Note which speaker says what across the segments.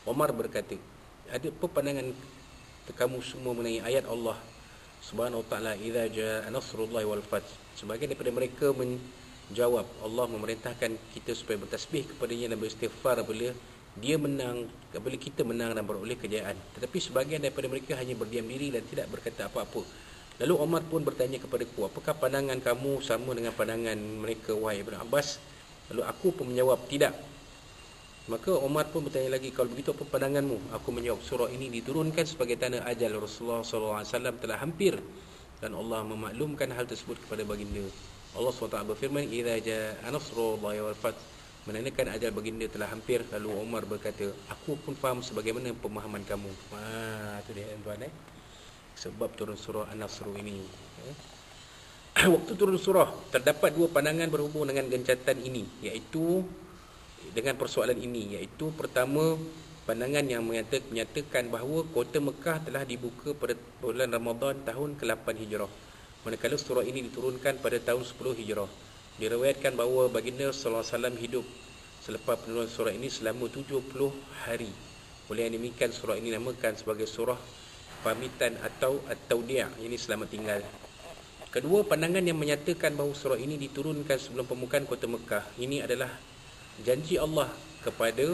Speaker 1: Umar berkata, ada apa pandangan kamu semua mengenai ayat Allah Subhanahu wa taala, idza jaa nasrullahi wal fath? Sebagian daripada mereka menjawab, Allah memerintahkan kita supaya bertasbih kepadanya dan beristighfar apabila dia menang, apabila kita menang dan beroleh kejayaan. Tetapi sebagian daripada mereka hanya berdiam diri dan tidak berkata apa-apa. Lalu Umar pun bertanya kepadaku, apakah pandangan kamu sama dengan pandangan mereka, wahai Ibn Abbas? Lalu aku pun menjawab, tidak. Maka Umar pun bertanya lagi, kalau begitu apa pandanganmu? Aku menjawab, surah ini diturunkan sebagai tanda ajal Rasulullah SAW telah hampir dan Allah memaklumkan hal tersebut kepada baginda. Allah SWT berfirman, idza jaa nasrullahi wal fath, menandakan ajal baginda telah hampir. Lalu Umar berkata, aku pun faham sebagaimana pemahaman kamu. Itu dia tuan sebab turun surah An-Nasr ini. Waktu turun surah terdapat dua pandangan berhubung dengan gencatan ini, iaitu dengan persoalan ini, iaitu pertama, pandangan yang menyatakan bahawa kota Mekah telah dibuka pada bulan Ramadan tahun ke-8 Hijrah, manakala surah ini diturunkan pada tahun 10 Hijrah. Diriwayatkan bahawa baginda sallallahu alaihi wasallam hidup selepas penurunan surah ini selama 70 hari. Oleh yang demikian surah ini dinamakan sebagai surah pamitan atau at-taudi', ini selamat tinggal. Kedua, pandangan yang menyatakan bahawa surah ini diturunkan sebelum pembukaan kota Mekah. Ini adalah janji Allah kepada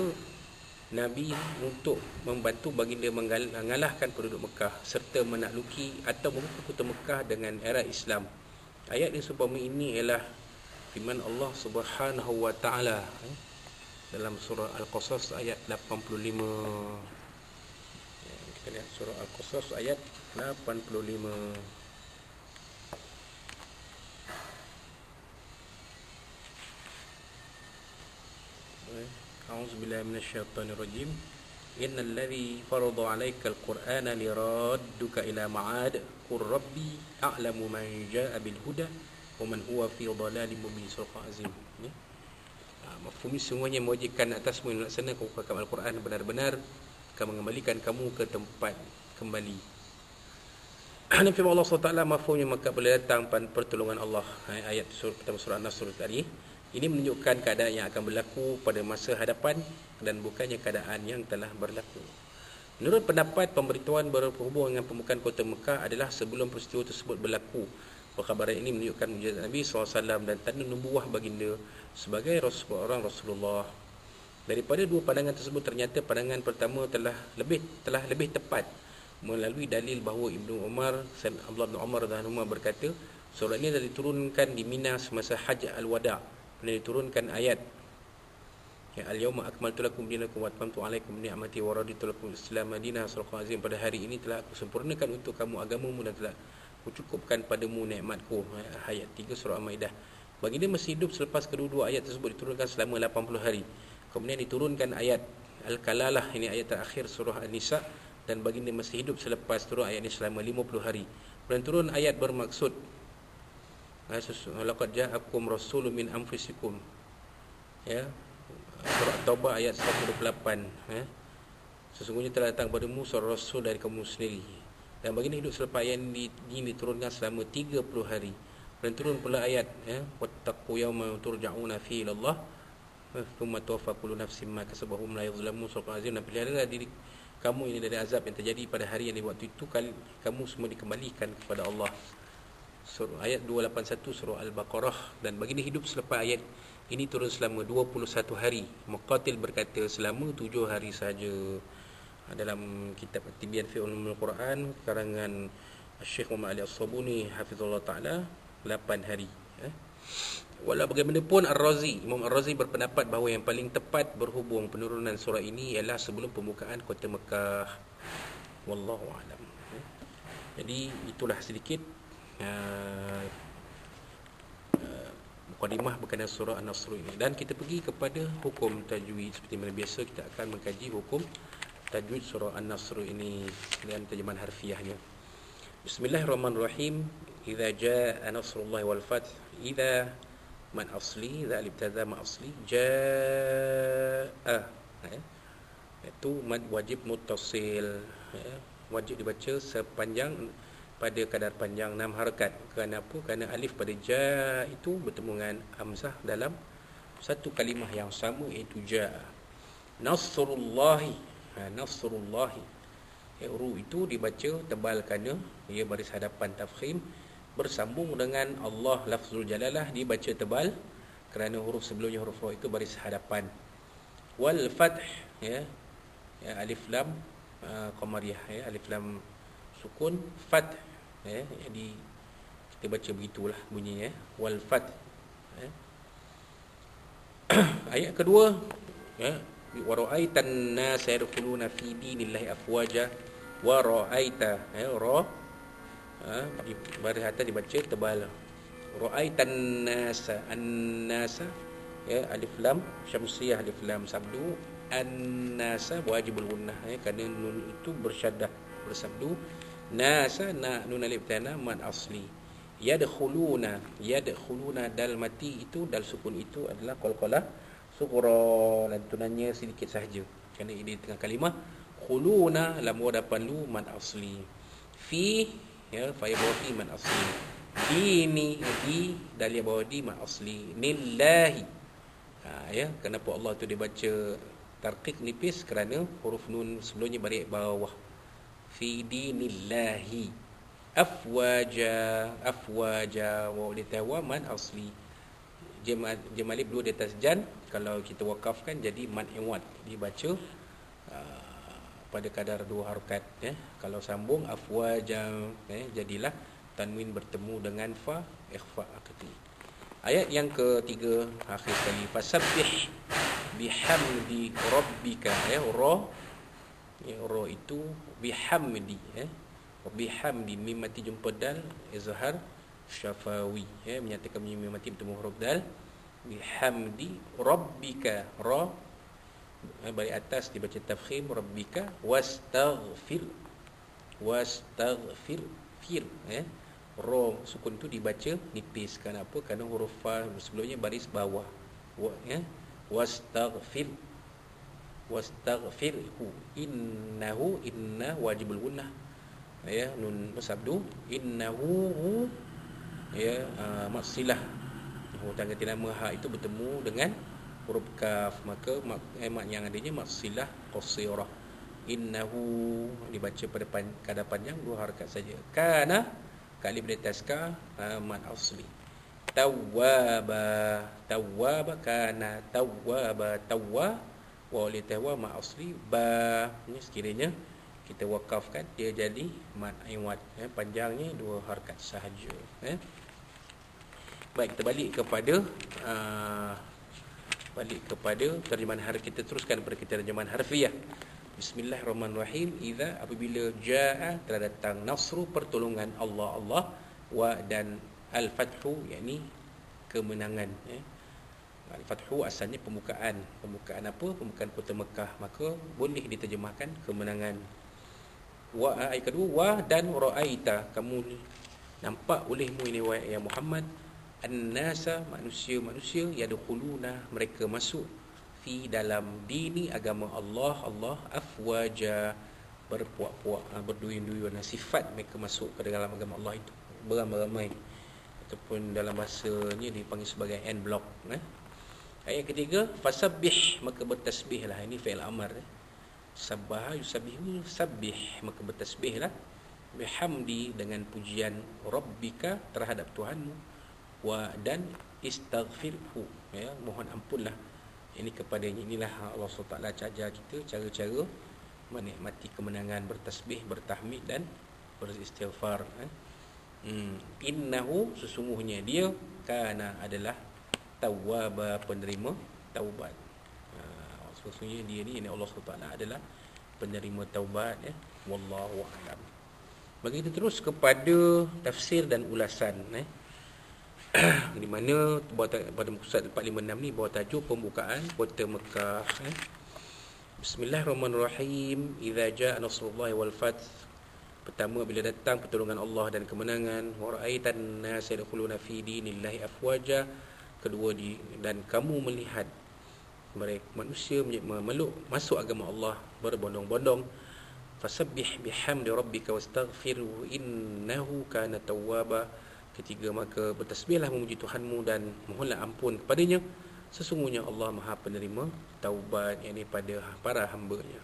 Speaker 1: Nabi untuk membantu baginda mengalahkan penduduk Mekah serta menakluki atau membuka kota Mekah dengan era Islam. Ayat yang seumpama ini ialah firman Allah Subhanahu wa taala dalam surah Al-Qasas ayat 85. Kita lihat surah Al-Qasas ayat 85. A'udzubillahi minasyaitonir rajim. Innal ladzi farada 'alaikal qur'ana liradduka ila ma'ad qur rabbi a'lamu man jaa'a bil huda wa man huwa fi dhalalin mubin. Surah Azim. Mafhum semuanya mewajibkan atasmu yang melaksanakan hukum Al-Quran benar-benar akan mengembalikan kamu ke tempat kembali. Dan firman Allah SWT mafhumnya maka boleh datang pertolongan Allah. Ayat pertama surah An-Nasr tadi. Ini menunjukkan keadaan yang akan berlaku pada masa hadapan dan bukannya keadaan yang telah berlaku. Menurut pendapat, pemberitahuan berhubung dengan pembukaan kota Mekah adalah sebelum peristiwa tersebut berlaku. Perkhabaran ini menunjukkan mujizat Nabi SAW dan tanda nubuwah baginda sebagai seorang Rasulullah. Daripada dua pandangan tersebut, ternyata pandangan pertama telah lebih tepat melalui dalil bahawa Abdullah bin Umar radhiyallahu anhu berkata, surah ini telah diturunkan di Mina semasa Hajj al-Wada'. Telah diturunkan ayat ya al-yauma akmaltu lakum dinakum wa atmamtu alaikum ni'mati wa raditu lakum al-islam madinah. Surah Azim, pada hari ini telah aku sempurnakan untuk kamu agamamu dan telah aku cukupkan padamu nikmatku. Ayat 3 surah Al-Maidah. Baginda masih hidup selepas kedua-dua ayat tersebut diturunkan selama 80 hari. Kemudian diturunkan ayat Al-Kalalah, ini ayat terakhir surah An-Nisa, dan baginda masih hidup selepas turun ayat ini selama 50 hari. Kemudian turun ayat bermaksud laqad ja'akum rasulun min anfusikum, ya, surah Taubah ayat 128, ya, sesungguhnya telah datang padamu seorang rasul dari kamu sendiri. Dan baginda hidup selepas ayat ini diturunkan selama 30 hari. Dan turun pula ayat, ya, wattaqu yawma turja'una fihi ila Allah thumma tuwaffa kullu nafsin ma kasabat hum la yuzlamun. Surah Azim. Dan peliharalah diri kamu ini dari azab yang terjadi pada hari yang di waktu itu kamu semua dikembalikan kepada Allah. Surah ayat 281 surah Al-Baqarah. Dan baginda hidup selepas ayat ini turun selama 21 hari. Muqatil berkata selama 7 hari saja. Dalam kitab At-Tibyan fi Ulumul Quran karangan Syekh Muhammad Ali As-Sabuni hafizallahu taala, 8 hari. Walau bagaimanapun, Imam Ar-Razi berpendapat bahawa yang paling tepat berhubung penurunan surah ini ialah sebelum pembukaan kota Mekah. Wallahu a'lam. Jadi itulah sedikit mukadimah berkenaan surah An-Nasr ini. Dan kita pergi kepada hukum tajwid. Seperti mana biasa, kita akan mengkaji hukum tajwid surah An-Nasr ini dengan terjemahan harfiahnya. Bismillahirrahmanirrahim. Idza jaa nasrullahi wal fath. Idza man asli, za al-ibtada ma asli, jaa, itu mad wajib muttasil, wajib dibaca sepanjang pada kadar panjang 6 harakat. Kerana apa? Kerana alif pada ja itu bertemu dengan hamzah dalam satu kalimah yang sama, iaitu ja. Nasrullahi, Nasrullah. Ru itu dibaca tebal kerana ia baris hadapan tafkhim, bersambung dengan Allah lafzul jalalah dibaca tebal kerana huruf sebelumnya huruf ra itu baris hadapan. Wal fath, ya, alif lam qamariyah, ya, alif lam sukun fath, ya, jadi kita baca begitulah bunyinya, wal fath, ya. Ayat kedua, ya, wa ra'aitan nas yadkhuluna fi dinillahi afwaja. Wa ra'aita, ya, ra, di baris atas dibaca tebal. Ra'aitan nasa, an-nasa, ya, alif lam syamsiyah, alif lam sabdu, an-nasa wajibul gunnah, ya, kerana nun itu bersyaddah bersabdu. Nasa, na, nun alif tana mad asli. Yadkhuluna, yadkhuluna dal mati itu, dal sukun itu adalah qalqalah sughra, lantunannya sedikit sahaja kerana ini tengah kalimah. Khuluna lam wadapan lu mad asli. Fi, ya, fa bawah fi mad asli. Dini, di dalil bawah di mad asli. Nillahi, ya, kenapa Allah tu dibaca tarqiq nipis kerana huruf nun sebelumnya baris bawah. Fi dinillahi afwaja, afwaja wa litawa mad asli. Jim alif dua di atas jan, kalau kita wakafkan jadi mad iwad, dibaca pada kadar dua harakat, ya. Kalau sambung afwaja, ya, jadilah tanwin bertemu dengan fa, ikhfa akati. Ayat yang ketiga akhir kali, fasabbih bihamdi rabbika, ya, ra, ya, ra itu bihamdi, ya, bihamdi, mim mati jumpa dal, izhar syafawi, ya, menyatakan mim mati bertemu huruf dal. Bihamdi rabbika, ra, balik atas dibaca tafkhim, rabbika wastaghfir, wastaghfir, fir, ya, ra sukun tu dibaca nipis. Kenapa? Kerana huruf fa sebelumnya baris bawah, ya, wastaghfir, wastaghfirhu, innahu, inna wajibul gunnah, ya, nun sabdu, innahu, ya, maksilah, tangga tinama ha itu bertemu dengan huruf kaf, maka mak yang adanya maksilah qasirah. Innahu dibaca pada kada panjang dua harakat saja. Kana kali di atas ka mad asli. Tawwaba, tawwaba, kana tawwaba, tawwa wa li tawwa mad asli ba, ini sekiranya kita wakafkan dia jadi mad iwad, ya, panjangnya dua harakat sahaja, ya. Baik, kita balik kepada terjemahan harfiah. Kita teruskan pada terjemahan harfiah. Bismillahirrahmanirrahim. Idza, apabila jaa, telah datang, nasru, pertolongan Allah, Allah, wa, dan al-fathu, yakni kemenangan, ya. Al-fathu asalnya pembukaan. Pembukaan apa? Pembukaan kota Mekah, maka boleh diterjemahkan kemenangan. Wa, ayat kedua, wa, dan ra'aita, kamu nampak olehmu ini wahai ya Muhammad, an-nasa, manusia-manusia, yadkhuluna, mereka masuk, fi, dalam, dini, agama Allah, Allah, afwaja, berpuak-puak, berduyun-duyun. Sifat mereka masuk ke dalam agama Allah itu beramai-ramai, ataupun dalam bahasanya dipanggil sebagai en block, eh? Ayat ketiga, fasabbih, maka bertasbihlah. Ini fi'il amar, eh? Sabbaha yusabbihu, sabbih, maka bertasbihlah, bihamdi, dengan pujian, rabbika, terhadap Tuhanmu, wa, dan istaghfirhu, ya, mohon ampunlah ini kepadanya. Inilah Allah SWT ajar kita cara-cara menikmati kemenangan, bertasbih, bertahmid, dan beristighfar, eh? Innahu, sesungguhnya dia, kana, adalah tawwaba, penerima taubat. Sesungguhnya dia ni, Allah SWT adalah penerima taubat, ya. Wallahu a'lam. Bagi kita terus kepada tafsir dan ulasan, di mana pada muka surat 456 ni bawah tajuk pembukaan kota Mekah, eh? Bismillahirrahmanirrahim. Idza jaa nasrullahi wal fath, pertama bila datang pertolongan Allah dan kemenangan. Wa ra'aitan nas yadkhuluna fi dinillahi afwaja, kedua dan kamu melihat mereka manusia memeluk masuk agama Allah berbondong-bondong. Fasabbih bihamdi rabbika wastaghfirhu innahu kana tawwaba, ketiga maka bertasbihlah memuji Tuhanmu dan mohonlah ampun kepadanya, sesungguhnya Allah Maha penerima taubat, yakni pada para hamba-Nya.